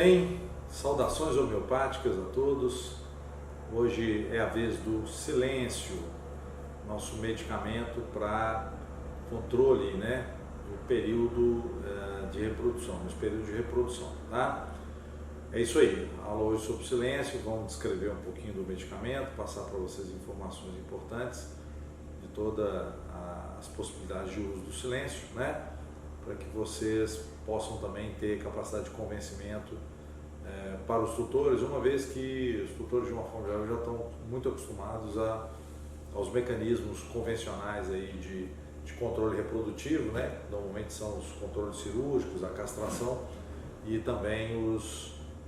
bem? Saudações homeopáticas a todos. Hoje é a vez do silêncio, nosso medicamento para controle, do período de reprodução, nos períodos de reprodução, tá? É isso aí. Aula hoje sobre silêncio, vamos descrever um pouquinho do medicamento, passar para vocês informações importantes de todas as possibilidades de uso do silêncio, para que vocês possam também ter capacidade de convencimento para os tutores, uma vez que os tutores de uma forma geral já estão muito acostumados aos mecanismos convencionais aí de controle reprodutivo, Normalmente são os controles cirúrgicos, a castração e também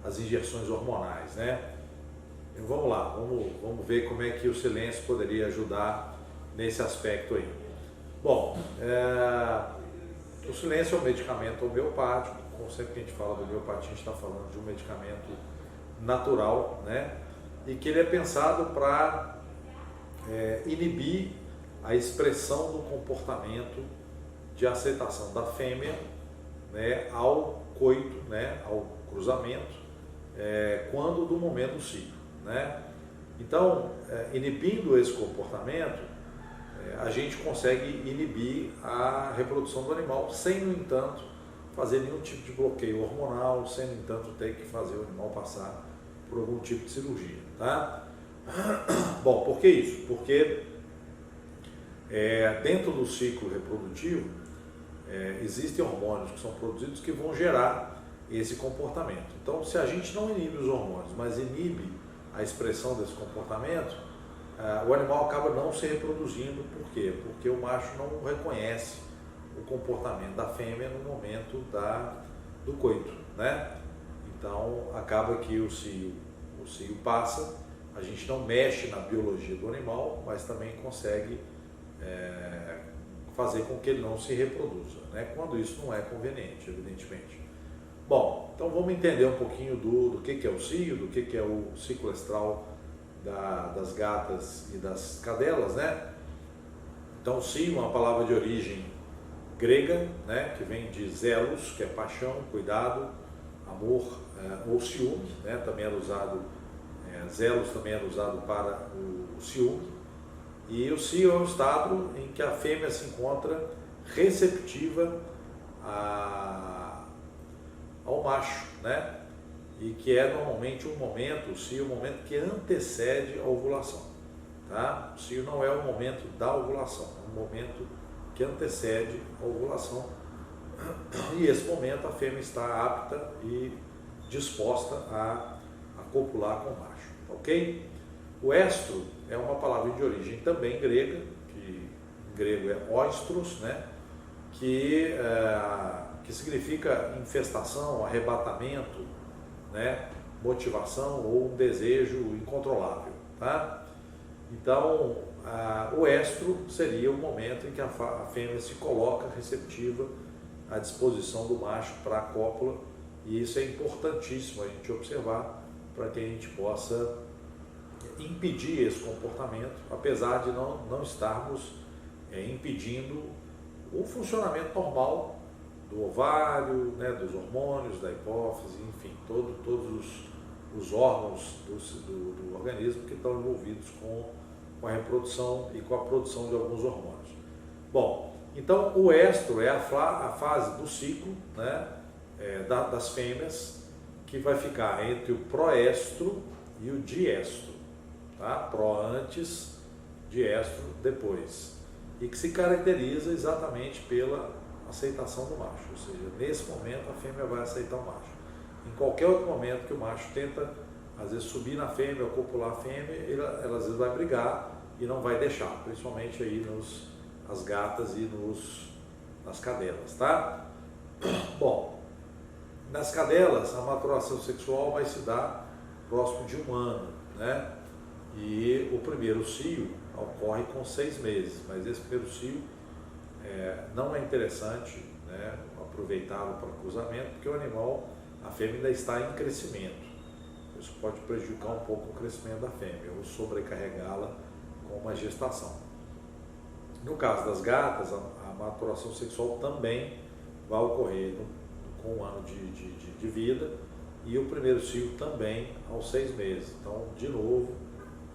as injeções hormonais, Então, vamos lá, vamos ver como é que o silêncio poderia ajudar nesse aspecto aí. Bom, o silêncio é um medicamento homeopático. Como sempre que a gente fala de homeopatia, a gente está falando de um medicamento natural, E que ele é pensado para inibir a expressão do comportamento de aceitação da fêmea, ao coito, ao cruzamento, quando do momento do ciclo, Então, inibindo esse comportamento, a gente consegue inibir a reprodução do animal sem, no entanto, fazer nenhum tipo de bloqueio hormonal, sem, no entanto, ter que fazer o animal passar por algum tipo de cirurgia, tá? Bom, por que isso? Porque dentro do ciclo reprodutivo existem hormônios que são produzidos que vão gerar esse comportamento. Então, se a gente não inibe os hormônios, mas inibe a expressão desse comportamento, o animal acaba não se reproduzindo. Por quê? Porque o macho não reconhece o comportamento da fêmea no momento do coito, Então, acaba que o cio passa, a gente não mexe na biologia do animal, mas também consegue fazer com que ele não se reproduza, Quando isso não é conveniente, evidentemente. Bom, então vamos entender um pouquinho do que é o cio, do que é o ciclo estral das gatas e das cadelas, Então, cio é uma palavra de origem grega, que vem de zelos, que é paixão, cuidado, amor, ou ciúme, também era usado, zelos também era usado para o ciúme. E o cio é um estado em que a fêmea se encontra receptiva ao macho, E que é normalmente um momento, o cio é um momento que antecede a ovulação, tá? O cio não é o momento da ovulação, é um momento que antecede a ovulação. E esse momento a fêmea está apta e disposta a copular com o macho, ok? O estro é uma palavra de origem também grega, que em grego é oistros, que significa infestação, arrebatamento, motivação ou um desejo incontrolável, tá? Então, o estro seria o momento em que a fêmea se coloca receptiva à disposição do macho para a cópula, e isso é importantíssimo a gente observar para que a gente possa impedir esse comportamento, apesar de não estarmos impedindo o funcionamento normal do ovário, dos hormônios, da hipófise, enfim, todos os órgãos do organismo que estão envolvidos com a reprodução e com a produção de alguns hormônios. Bom, então o estro é a fase do ciclo, das fêmeas, que vai ficar entre o proestro e o diestro, tá? Pró antes, diestro depois, e que se caracteriza exatamente pela aceitação do macho, ou seja, nesse momento a fêmea vai aceitar o macho. Em qualquer outro momento que o macho tenta, às vezes, subir na fêmea ou copular a fêmea, ela às vezes vai brigar e não vai deixar, principalmente aí nas gatas e nas cadelas, tá? Bom, nas cadelas a maturação sexual vai se dar próximo de 1 ano, E o primeiro cio ocorre com 6 meses, mas esse primeiro cio não é interessante, aproveitá-lo para cruzamento, porque o animal, a fêmea ainda está em crescimento. Isso pode prejudicar um pouco o crescimento da fêmea ou sobrecarregá-la com uma gestação. No caso das gatas, a maturação sexual também vai ocorrer com 1 ano de vida, e o primeiro cio também aos 6 meses. Então, de novo,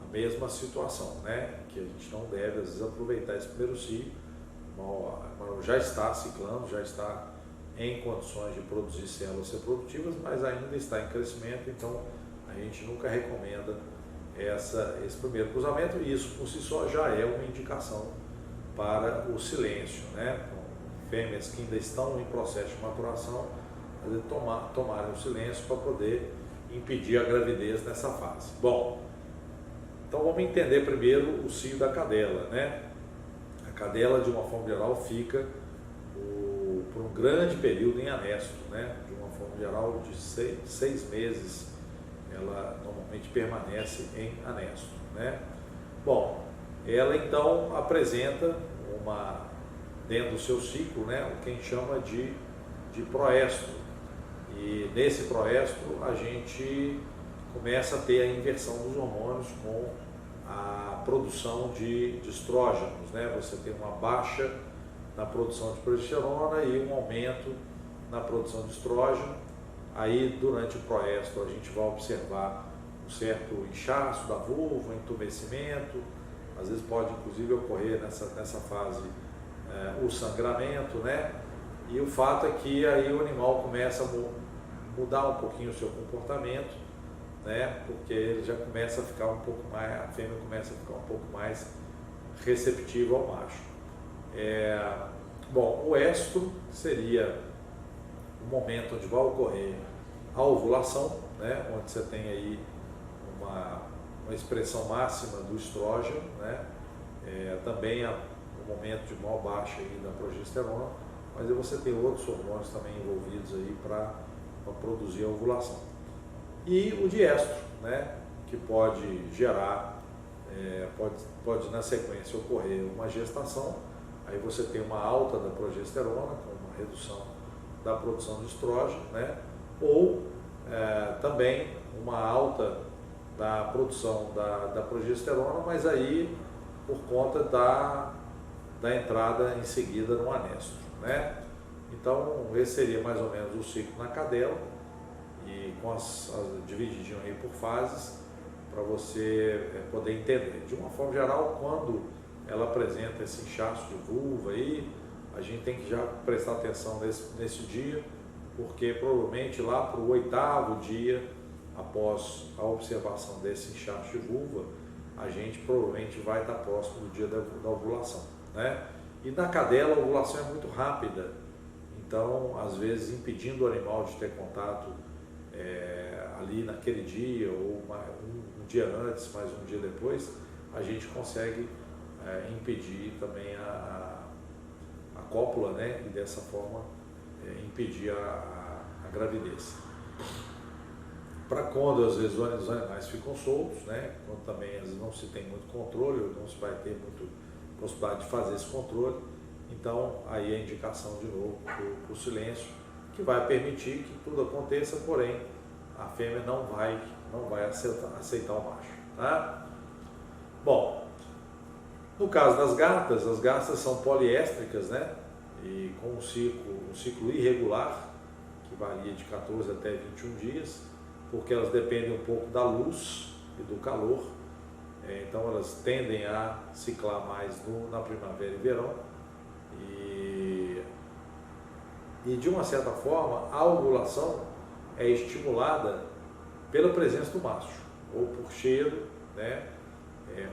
a mesma situação, né? Que a gente não deve, às vezes, aproveitar esse primeiro cio, já está ciclando, já está em condições de produzir células reprodutivas, mas ainda está em crescimento, então a gente nunca recomenda esse primeiro cruzamento, e isso por si só já é uma indicação para o silêncio, né? Então, fêmeas que ainda estão em processo de maturação, tomarem o silêncio para poder impedir a gravidez nessa fase. Bom, então vamos entender primeiro o cio da cadela, né? A cadela, de uma forma geral, fica por um grande período em anesto, né? De uma forma geral, de 6 meses, ela normalmente permanece em anesto, né? Bom, ela então apresenta dentro do seu ciclo, né, o que a gente chama de proestro. E nesse proestro a gente começa a ter a inversão dos hormônios com a produção de estrógenos, né? Você tem uma baixa na produção de progesterona e um aumento na produção de estrógeno. Aí, durante o proestro, a gente vai observar um certo inchaço da vulva, entumecimento, às vezes pode inclusive ocorrer nessa fase o sangramento, né? E o fato é que aí o animal começa a mudar um pouquinho o seu comportamento, né? Porque ele já começa a ficar um pouco mais, a fêmea começa a ficar um pouco mais receptiva ao macho. Bom, o estro seria o momento onde vai ocorrer a ovulação, né? Onde você tem aí uma expressão máxima do estrógeno, né? Também há um momento de maior baixa aí da progesterona, mas aí você tem outros hormônios também envolvidos aí para produzir a ovulação. E o diestro, né? Que pode gerar, pode na sequência ocorrer uma gestação, aí você tem uma alta da progesterona, com uma redução da produção de estrógeno, né? Ou também uma alta da produção da progesterona, mas aí por conta da entrada em seguida no anesto, né? Então esse seria mais ou menos o ciclo na cadela, e com divididinho aí por fases, para você poder entender. De uma forma geral, quando ela apresenta esse inchaço de vulva aí, a gente tem que já prestar atenção nesse dia, porque provavelmente lá para o 8º dia após a observação desse inchaço de vulva, a gente provavelmente vai estar próximo do dia da ovulação, né? E na cadela a ovulação é muito rápida, então às vezes impedindo o animal de ter contato ali naquele dia, ou um dia antes, mais um dia depois, a gente consegue impedir também a cópula, né? E dessa forma impedir a gravidez. Para quando às vezes os animais ficam soltos, né? Quando também às vezes não se tem muito controle, ou não se vai ter muita possibilidade de fazer esse controle, então aí a indicação de novo para o silêncio, que vai permitir que tudo aconteça, porém a fêmea não vai aceitar o macho, tá? Bom, no caso das gatas, as gatas são poliéstricas, né? E com um ciclo irregular, que varia de 14 até 21 dias, porque elas dependem um pouco da luz e do calor, então elas tendem a ciclar mais na primavera e verão, e de uma certa forma a ovulação é estimulada pela presença do macho, ou por cheiro, né?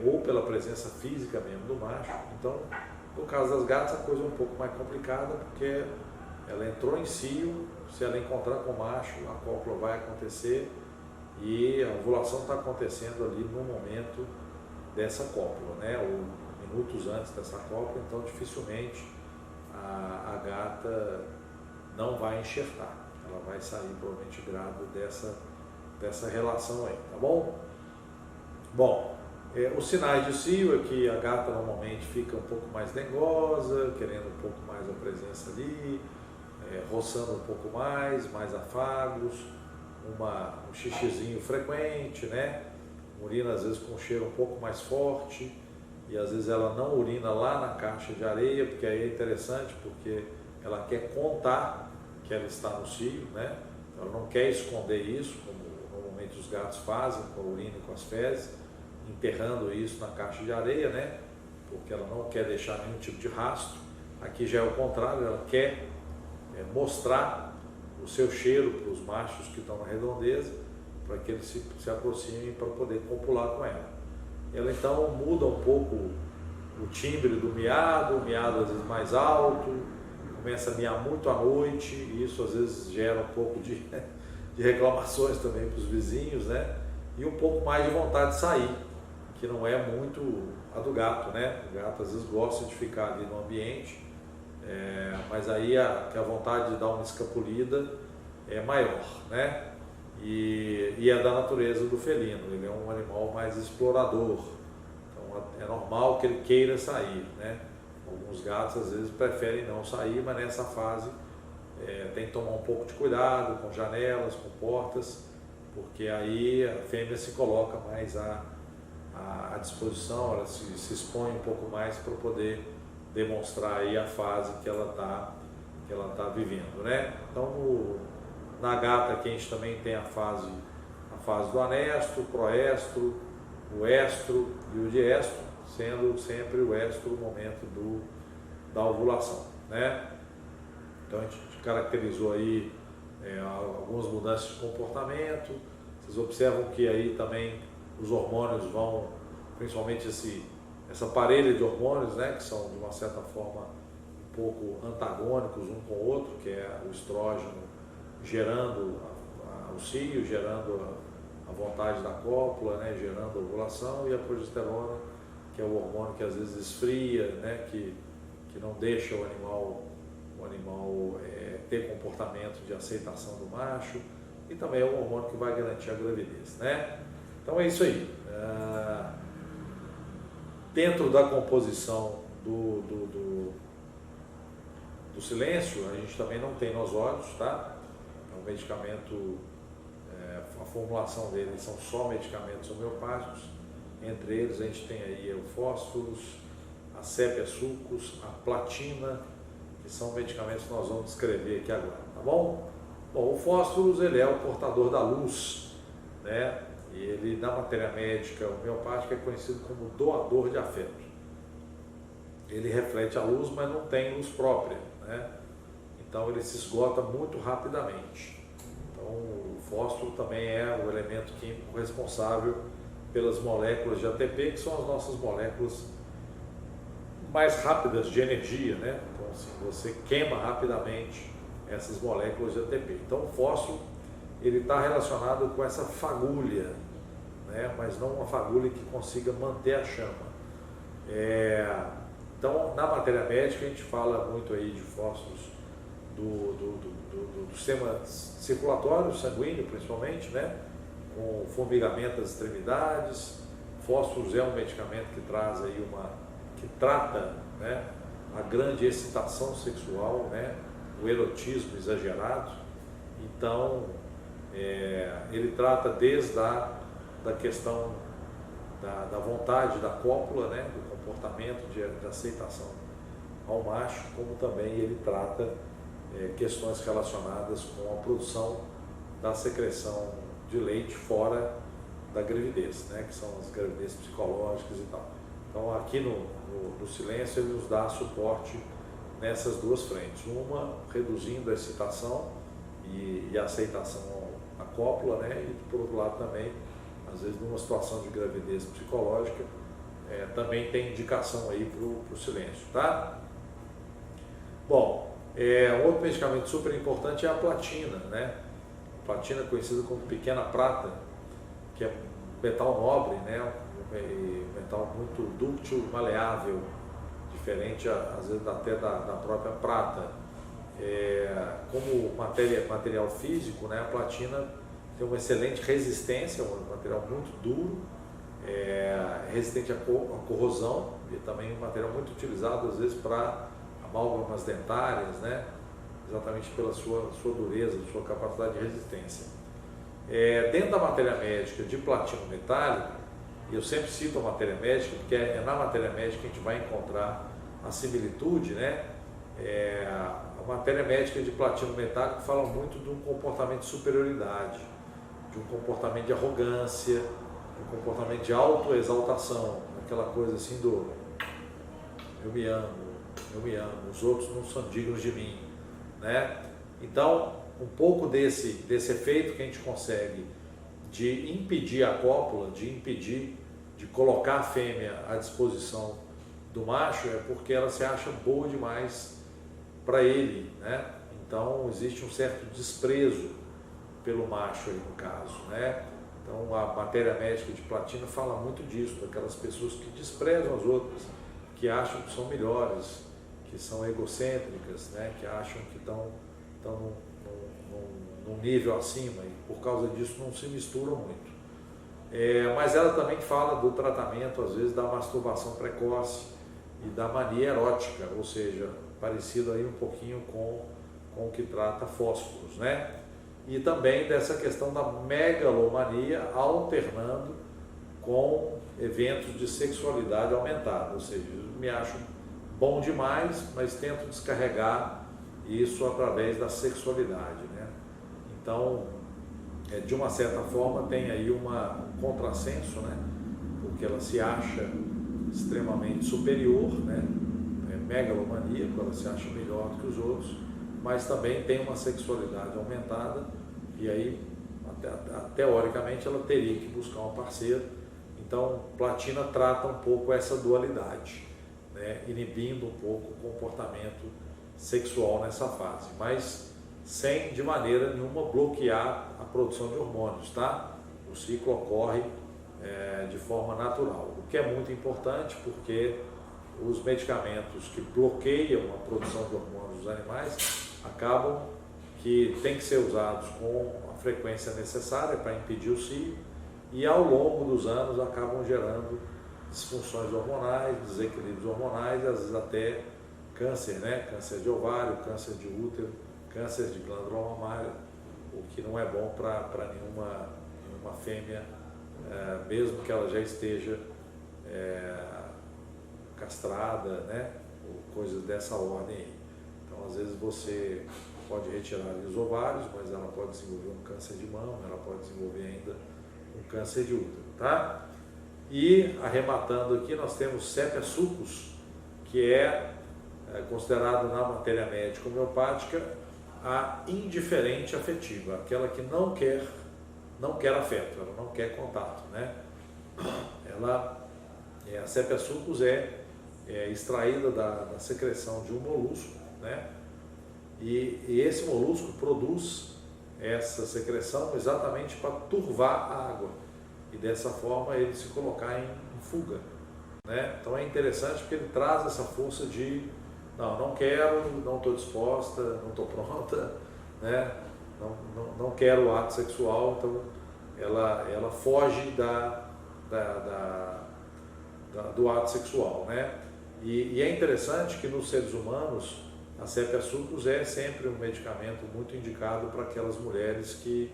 Ou pela presença física mesmo do macho. Então, no caso das gatas, a coisa é um pouco mais complicada, porque ela entrou em cio, se ela encontrar com o macho, a cópula vai acontecer, e a ovulação está acontecendo ali no momento dessa cópula, né? Ou minutos antes dessa cópula, então dificilmente a gata não vai enxertar, ela vai sair provavelmente grávida dessa relação aí, tá bom? Bom, os sinais de cio é que a gata normalmente fica um pouco mais dengosa, querendo um pouco mais a presença ali, roçando um pouco mais afagos, um xixizinho frequente, né? Urina às vezes com um cheiro um pouco mais forte, e às vezes ela não urina lá na caixa de areia, porque aí é interessante, porque ela quer contar que ela está no cio, né? Ela não quer esconder isso, como normalmente os gatos fazem com a urina e com as fezes, enterrando isso na caixa de areia, né? Porque ela não quer deixar nenhum tipo de rastro. Aqui já é o contrário, ela quer mostrar o seu cheiro para os machos que estão na redondeza, para que eles se aproximem para poder copular com ela. Ela então muda um pouco o timbre do miado, o miado às vezes mais alto, começa a miar muito à noite, e isso às vezes gera um pouco de reclamações também para os vizinhos, né? E um pouco mais de vontade de sair, que não é muito a do gato, né? O gato às vezes gosta de ficar ali no ambiente, mas aí a vontade de dar uma escapulida é maior, né? E é da natureza do felino, ele é um animal mais explorador, então é normal que ele queira sair, né? Alguns gatos às vezes preferem não sair, mas nessa fase tem que tomar um pouco de cuidado com janelas, com portas, porque aí a fêmea se coloca mais à disposição, ela se expõe um pouco mais para poder demonstrar aí a fase que ela tá vivendo, né? Então na gata aqui a gente também tem a fase do anestro, o proestro, o estro e o diestro, sendo sempre o estro o momento da ovulação, né? Então a gente caracterizou aí algumas mudanças de comportamento. Vocês observam que aí também os hormônios vão, principalmente essa parelha de hormônios, né, que são de uma certa forma um pouco antagônicos um com o outro, que é o estrógeno gerando o cio, gerando a vontade da cópula, né, gerando a ovulação, e a progesterona, que é o hormônio que às vezes esfria, né, que não deixa o animal ter comportamento de aceitação do macho, e também é um hormônio que vai garantir a gravidez, né? Então é isso aí. Dentro da composição do silêncio, a gente também não tem nosódios, tá? É um medicamento, a formulação deles são só medicamentos homeopáticos. Entre eles a gente tem aí o fósforos, a sépia-sucos, a platina, que são medicamentos que nós vamos descrever aqui agora, tá bom? Bom, o fósforos, ele é o portador da luz, né? E ele, na matéria médica homeopática, é conhecido como doador de afeto. Ele reflete a luz, mas não tem luz própria, né? Então ele se esgota muito rapidamente. Então o fósforo também é o elemento químico responsável pelas moléculas de ATP, que são as nossas moléculas mais rápidas de energia, né? Então assim, você queima rapidamente essas moléculas de ATP. Então o fósforo, ele está relacionado com essa fagulha, né? Mas não uma fagulha que consiga manter a chama. Então na matéria médica a gente fala muito aí de fósforos do sistema circulatório, sanguíneo principalmente, né? Com formigamento das extremidades. Fósforos é um medicamento que traz aí que trata, né, a grande excitação sexual, né, o erotismo exagerado. Então ele trata desde da questão da vontade da cópula, né, do comportamento de aceitação ao macho, como também ele trata questões relacionadas com a produção da secreção de leite fora da gravidez, né, que são as gravidezes psicológicas e tal. Então aqui no silêncio ele nos dá suporte nessas duas frentes, uma reduzindo a excitação e a aceitação à cópula, né, e por outro lado também, às vezes numa situação de gravidez psicológica, também tem indicação aí para o silêncio, tá? Bom, outro medicamento super importante é a platina, né? A platina é conhecida como pequena prata, que é metal nobre, né? Metal muito dúctil, maleável, diferente às vezes até da própria prata. Como material físico, né? A platina tem uma excelente resistência, um material muito duro, resistente à corrosão, e também um material muito utilizado às vezes para amálgamas dentárias, né? Exatamente pela sua dureza, sua capacidade de resistência. Dentro da matéria médica de platino metálico, e eu sempre cito a matéria médica, porque é na matéria médica que a gente vai encontrar a similitude, né, A matéria médica de platino metálico fala muito de um comportamento de superioridade, de um comportamento de arrogância, de um comportamento de autoexaltação, aquela coisa assim do eu me amo, os outros não são dignos de mim, né? Então, um pouco desse efeito que a gente consegue de impedir a cópula, de impedir de colocar a fêmea à disposição do macho, é porque ela se acha boa demais para ele, né? Então existe um certo desprezo pelo macho aí no caso, né? Então a matéria médica de platino fala muito disso, daquelas pessoas que desprezam as outras, que acham que são melhores, que são egocêntricas, né? Que acham que estão num nível acima e por causa disso não se misturam muito. Mas ela também fala do tratamento, às vezes, da masturbação precoce e da mania erótica, ou seja, parecido aí um pouquinho com o que trata fósforos, né? E também dessa questão da megalomania alternando com eventos de sexualidade aumentada, ou seja, eu me acho bom demais, mas tento descarregar isso através da sexualidade, né? Então, de uma certa forma, tem aí um contrassenso, né? Porque ela se acha extremamente superior, né? Megalomaníaco, ela se acha melhor do que os outros, mas também tem uma sexualidade aumentada e aí, teoricamente, ela teria que buscar um parceiro. Então, Platina trata um pouco essa dualidade, né? Inibindo um pouco o comportamento sexual nessa fase, mas sem de maneira nenhuma bloquear a produção de hormônios, tá? O ciclo ocorre de forma natural, o que é muito importante porque os medicamentos que bloqueiam a produção de hormônios dos animais acabam que tem que ser usados com a frequência necessária para impedir o cio e ao longo dos anos acabam gerando disfunções hormonais, desequilíbrios hormonais, às vezes até câncer, né? Câncer de ovário, câncer de útero, câncer de glândula mamária, o que não é bom para nenhuma fêmea, mesmo que ela já esteja castrada, né? Ou coisas dessa ordem aí. Então, às vezes você pode retirar os ovários, mas ela pode desenvolver um câncer de mama, ela pode desenvolver ainda um câncer de útero, tá? E, arrematando aqui, nós temos Sepia succus, que é considerado na matéria médica homeopática a indiferente afetiva, aquela que não quer afeto, ela não quer contato, né? A Sepia succus é extraída da secreção de um molusco, né? E esse molusco produz essa secreção exatamente para turvar a água e dessa forma ele se colocar em fuga, né? Então é interessante porque ele traz essa força de não quero, não estou disposta, não estou pronta, né? Não quero o ato sexual, então ela foge do ato sexual, né? E é interessante que nos seres humanos a Sepia succus é sempre um medicamento muito indicado para aquelas mulheres que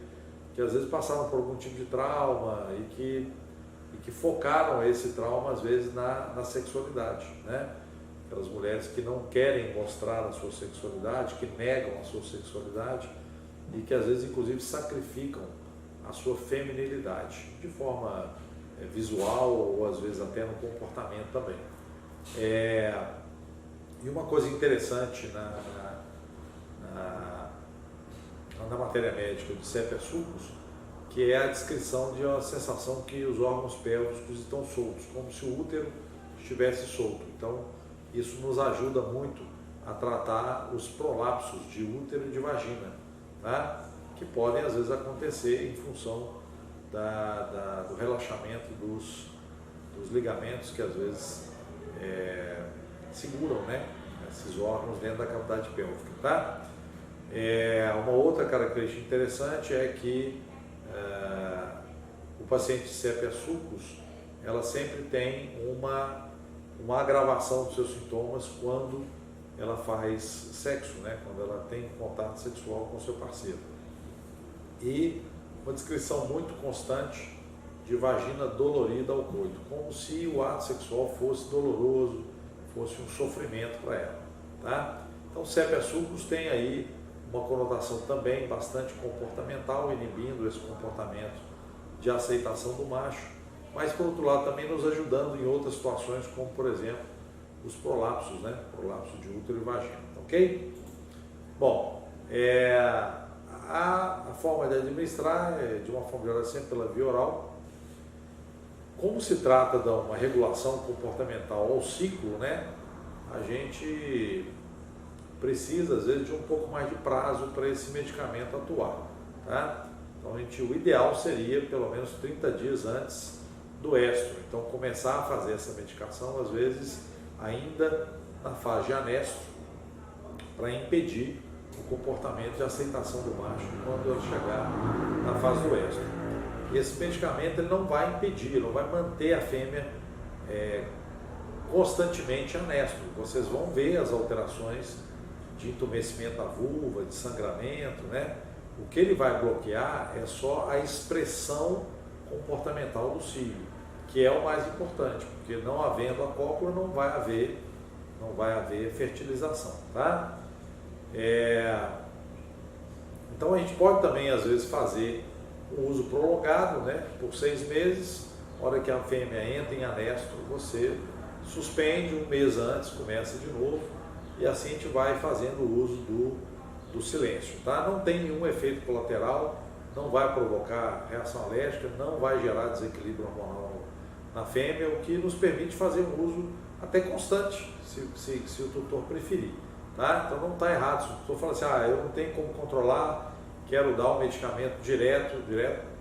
às vezes passaram por algum tipo de trauma e que focaram esse trauma às vezes na sexualidade, né? Aquelas mulheres que não querem mostrar a sua sexualidade, que negam a sua sexualidade e que às vezes inclusive sacrificam a sua feminilidade de forma visual ou às vezes até no comportamento também. E uma coisa interessante na matéria médica de Sepia succus, que é a descrição de uma sensação que os órgãos pélvicos estão soltos, como se o útero estivesse solto. Então, isso nos ajuda muito a tratar os prolapsos de útero e de vagina, né? Que podem às vezes acontecer em função do relaxamento dos ligamentos que às vezes seguram, né, esses órgãos dentro da cavidade pélvica, tá? Uma outra característica interessante é que o paciente de Sepia succus, ela sempre tem uma agravação dos seus sintomas quando ela faz sexo, né, quando ela tem contato sexual com o seu parceiro. E uma descrição muito constante de vagina dolorida ao coito, como se o ato sexual fosse doloroso, fosse um sofrimento para ela, tá? Então, CEP-sucos tem aí uma conotação também bastante comportamental, inibindo esse comportamento de aceitação do macho, mas por outro lado também nos ajudando em outras situações, como por exemplo os prolapsos, né? Prolapso de útero e vagina, ok? Bom, a forma de administrar é, de uma forma geral, sempre pela via oral. Como se trata de uma regulação comportamental ao ciclo, né? A gente precisa, às vezes, de um pouco mais de prazo para esse medicamento atuar, tá? Então, o ideal seria pelo menos 30 dias antes do estro. Então, começar a fazer essa medicação, às vezes, ainda na fase de anestro, para impedir o comportamento de aceitação do macho quando ele chegar na fase do estro. E esse medicamento ele não vai impedir, não vai manter a fêmea constantemente anestro. Vocês vão ver as alterações de entumecimento da vulva, de sangramento, né? O que ele vai bloquear é só a expressão comportamental do cílio, que é o mais importante, porque não havendo a cópula não vai haver fertilização, tá? Então a gente pode também às vezes fazer um uso prolongado, né? Por 6 meses, na hora que a fêmea entra em anestro, você suspende 1 mês antes, começa de novo, e assim a gente vai fazendo o uso do silêncio, tá? Não tem nenhum efeito colateral, não vai provocar reação alérgica, não vai gerar desequilíbrio hormonal na fêmea, o que nos permite fazer um uso até constante, se o tutor preferir, tá? Então não está errado, se o tutor fala assim, eu não tenho como controlar, quero dar um medicamento direto,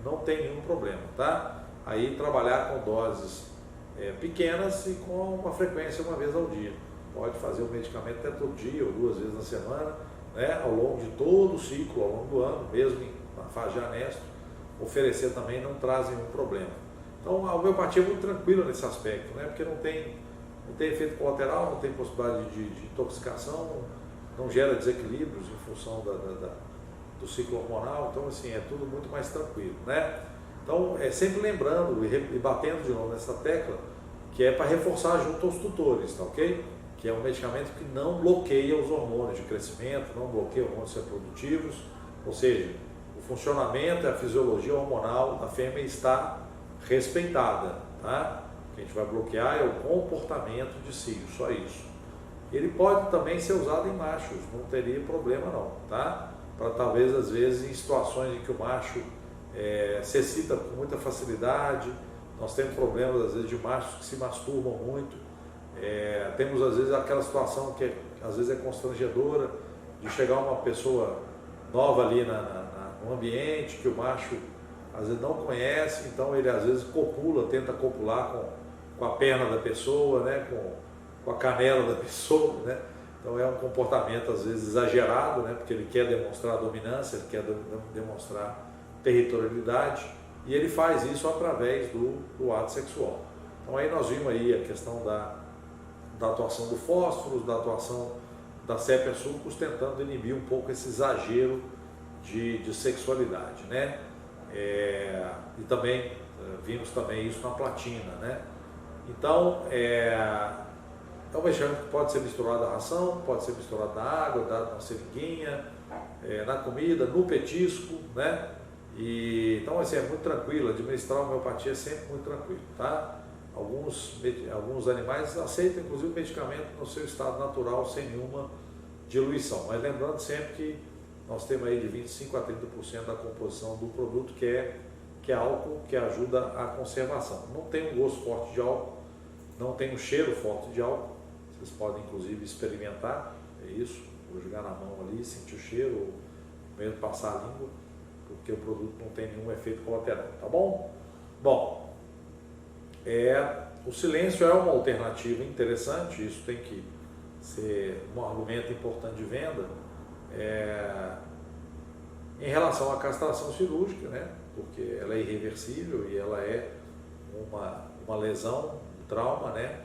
não tem nenhum problema, tá? Aí trabalhar com doses pequenas e com uma frequência 1 vez ao dia. Pode fazer o medicamento até todo dia ou 2 vezes na semana, né, ao longo de todo o ciclo, ao longo do ano, mesmo na fase de anestro, oferecer também não traz nenhum problema. Então a homeopatia é muito tranquila nesse aspecto, né, porque não tem efeito colateral, não tem possibilidade de intoxicação, não gera desequilíbrios em função do ciclo hormonal, então assim, é tudo muito mais tranquilo, né? Então sempre lembrando e batendo de novo nessa tecla, que é para reforçar junto aos tutores, tá ok? Que é um medicamento que não bloqueia os hormônios de crescimento, não bloqueia hormônios reprodutivos, ou seja, o funcionamento e a fisiologia hormonal da fêmea está respeitada, tá? O que a gente vai bloquear é o comportamento de cílio, só isso. Ele pode também ser usado em machos, não teria problema não, tá? Para talvez às vezes em situações em que o macho se excita com muita facilidade, nós temos problemas às vezes de machos que se masturbam muito, temos às vezes aquela situação que às vezes é constrangedora de chegar uma pessoa nova ali no ambiente que o macho às vezes não conhece, então ele às vezes tenta copular com a perna da pessoa, né, com a canela da pessoa, né? Então é um comportamento às vezes exagerado, né, porque ele quer demonstrar dominância, ele quer demonstrar territorialidade, e ele faz isso através do ato sexual. Então aí nós vimos aí a questão da atuação do fósforo, da atuação da CEP-sucos, tentando inibir um pouco esse exagero de sexualidade, né? E também vimos também isso na platina, né? Então é um medicamento que pode ser misturado à ração, pode ser misturado na água, dado na seringuinha, na comida, no petisco, né? Então assim, é muito tranquilo, administrar a homeopatia é sempre muito tranquilo, tá? Alguns animais aceitam inclusive o medicamento no seu estado natural sem nenhuma diluição, mas lembrando sempre que nós temos aí de 25% a 30% da composição do produto que é álcool, que ajuda a conservação. Não tem um gosto forte de álcool, não tem um cheiro forte de álcool, vocês podem inclusive experimentar, é isso, vou jogar na mão ali, sentir o cheiro, ou mesmo passar a língua, porque o produto não tem nenhum efeito colateral, tá bom? Bom, o silêncio é uma alternativa interessante, isso tem que ser um argumento importante de venda, em relação à castração cirúrgica, né? Porque ela é irreversível e ela é uma lesão, um trauma, né?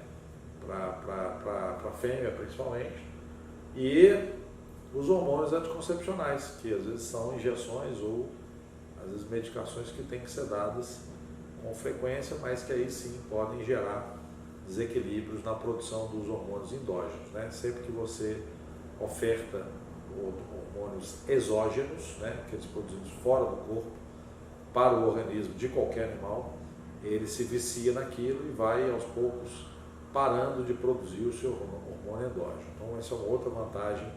Para a fêmea principalmente, e os hormônios anticoncepcionais, que às vezes são injeções ou às vezes medicações que têm que ser dadas com frequência, mas que aí sim podem gerar desequilíbrios na produção dos hormônios endógenos, né? Sempre que você oferta hormônios exógenos, né, aqueles produzidos fora do corpo, para o organismo de qualquer animal, ele se vicia naquilo e vai aos poucos parando de produzir o seu hormônio endógeno. Então essa é uma outra vantagem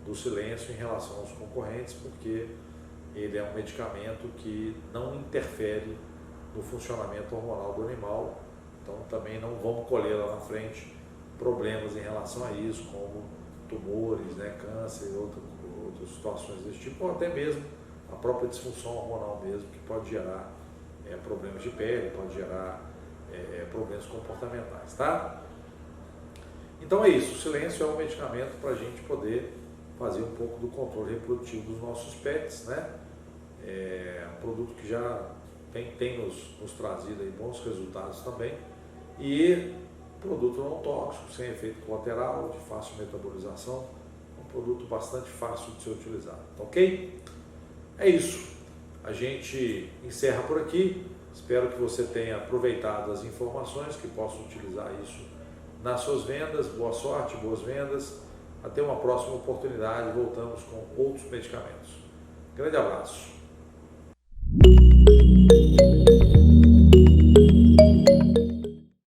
do silêncio em relação aos concorrentes, porque ele é um medicamento que não interfere no funcionamento hormonal do animal, então também não vamos colher lá na frente problemas em relação a isso, como tumores, né, câncer e outras situações desse tipo, ou até mesmo a própria disfunção hormonal mesmo, que pode gerar problemas de pele, pode gerar problemas comportamentais, tá? Então é isso, o silêncio é um medicamento para a gente poder fazer um pouco do controle reprodutivo dos nossos pets, né? É um produto que já tem nos trazido aí bons resultados também, e produto não tóxico, sem efeito colateral, de fácil metabolização, um produto bastante fácil de ser utilizado, ok? É isso, a gente encerra por aqui, espero que você tenha aproveitado as informações, que possa utilizar isso nas suas vendas. Boa sorte, boas vendas, até uma próxima oportunidade, voltamos com outros medicamentos. Grande abraço!